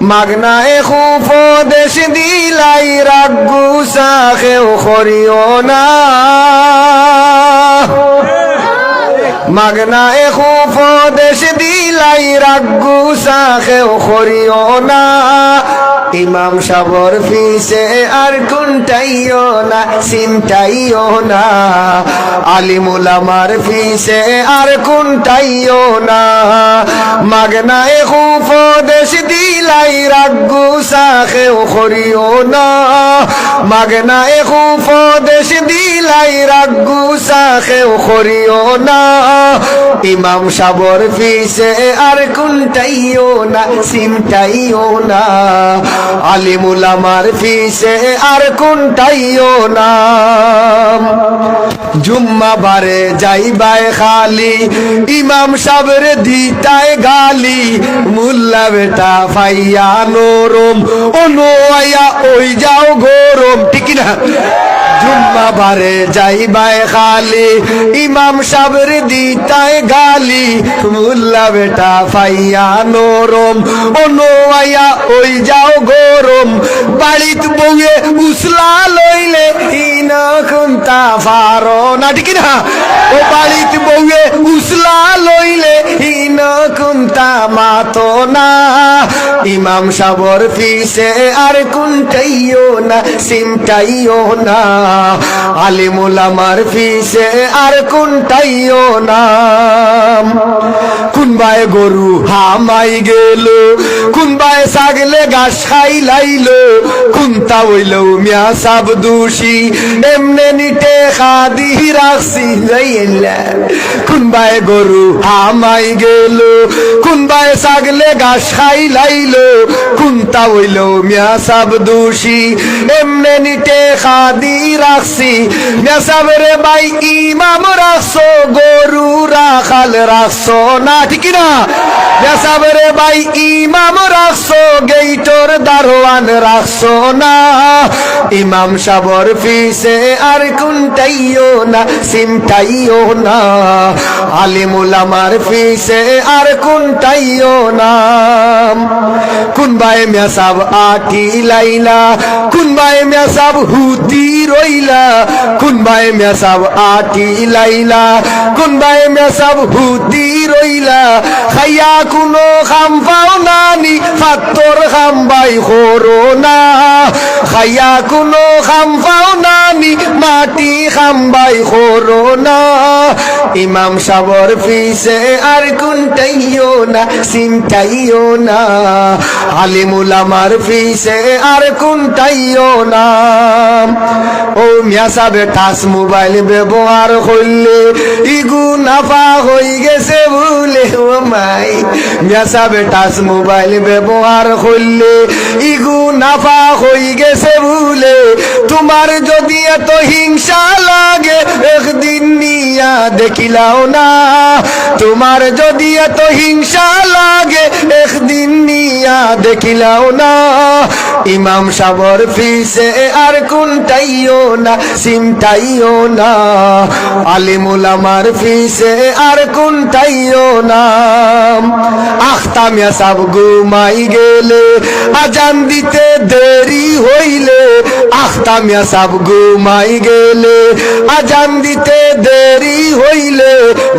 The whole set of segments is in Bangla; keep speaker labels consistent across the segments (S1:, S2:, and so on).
S1: মাগনায় খুব দেশ দিলাই রাগু সাখেও করিও না মাগনায় খুব দেশ দিলাই রাগু সাখেও করিও না ইমাম সাবর ফিসে আর কুনটাইও না চিন্তাইও না আলিমুল আমার ফিসে আর কুনটাইও না মাগনায় খুব দেশ দিলাই রাগু সাখেও করিও না মাগনায় খুব দেশ দিলাই রাগু সাখেও করিও না ইমাম সাবর ফিসে আর কুনটাইও না চিন্তাইও না আলিমুল আমার ফিসে আর কুনটাইও না জুম্মা বারে যাইবাই খালি ইমাম সাবর দিতাই গালি মুল্লা বেটা ফাইয়া নরম অনুয়া ওই যাও গরম ঠিক না জুম্মা বারে যাইবাই খালি ইমাম সাবর দিতাই গালি মুল্লা বেটা ফাইয়া নরম অনুয়া ওই যাও গরম বাড়িত বউয়ে উসলা লইলে হিনা কুন্তা ফারো না ঠিক না ও বাড়িত বউয়ে উসলা লইলে হিনা কুন্তা মাতো না ইমাম সাবর ফিসে আর কুনটাইও না সিমটাইও না আলিমুল আমার ফিসে আর কুনটাইও না কুনবাই গরু হামাই গেল কুনবাই ছাগলে ঘাস খাই লাইল কুনতা হইল মিয়া সাব দোষী এমনে নিটে খাদি রাখছি যাইলা কুনবাই গরু হামাই গেল কুনবাই ছাগলে ঘাস খাই লাইল কুনতা হইল মিয়া সাব দোষী এমনে নিটে খাদি রাখছি মিয়া সাবরে ভাই ইমাম রাখছো গরু রাখাল রাখছো না ঠিক না মিয়া সাবরে ভাই ইমাম রাখছো গেইটর দারোয়ান রাখছো না ইমাম সাবর ফিসে আর কুনটাইও না চিন্তাইও না আলিমুল আমার ফিসে আর কুনটাইও না কুনবাই মিয়া সাব আটি লাইলা কুনবাই মিয়া সাব হুতি রইলা কুনবাই মিয়া সাব আটি লাইলা কুনবাই মিয়া সাব হুতি রইলা খাইয়া কোনো খাম পাও নানি ফাত্তর খাম বাই খোরো না খাইয়া কোনো খাম পাও নানি মাটি খাম বাই খোরো না ইমাম সাবর ফিসে আর কুনটাইও না চিন্তাইও না আলিমুল আমার ফিসে আর কুনটাইও না ও মিয়া সাবে টাচ মোবাইল ব্যবহার করলে ইগু নাফা হই গেছে বলে ও মাই মিয়া সাবে টাচ মোবাইল ব্যবহার করলে ইগু নাফা হই গেছে বলে তোমার যদি এত হিংসা লাগে একদিন নিয়া দেখিলাও না তোমার যদি এত হিংসা লাগে একদিন নিয়া দেখিলাও না ইমাম সাবর ফিসে আর কুনটাইও না চিন্তাইও না আলিমুল আমার ফিসে আর কুনটাইও না আখতা মিয়া সাব ঘুমাই গেলে আজান দিতে দেরি হইলে আখতা মিয়া সাব ঘুমাই গেলে আজান দিতে দেরি হইলে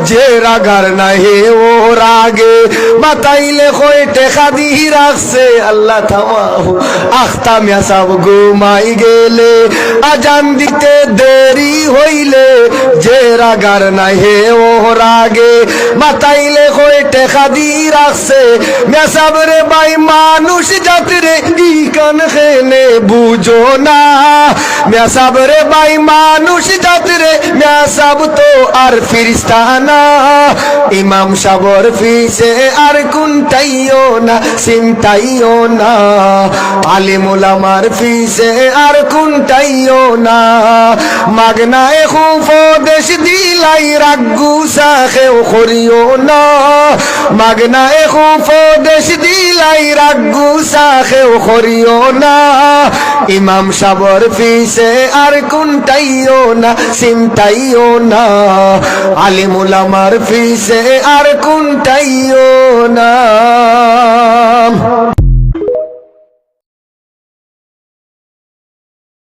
S1: যে রাগার না হে ও রাগে মাতাইলে কয়টে খাদি রাখছে আল্লাহ থামাও আখতা মিয়া সাব ঘুমাই গেলে আজান দিতে দেরি হইলে যে রাগার না হে ও রাগে মাতাইলে কয়টে খাদি রাখছে মিয়া সাব রে ভাই মানুষ জাতরে ই কান খেনে বুঝো না মিয়া সাব রে ভাই মানুষ জাতরে মিয়া সাব তো আর ফিরিস্তা না ইমাম সাবর ফিসে আর কুনটাইও না চিন্তাইও না আলিমুল আমার ফিসে আর কুনটাইও না মাগনায় খুব দেশ দিলাই রাগু সাখেও করিও না মাগনায় খুব দেশ দিলাই রাগু সাখেও করিও না ইমাম সাবর ফিসে আর কুনটাইও না চিন্তাইও না আলিমুল আমার ফিসে আর কুনটাইও না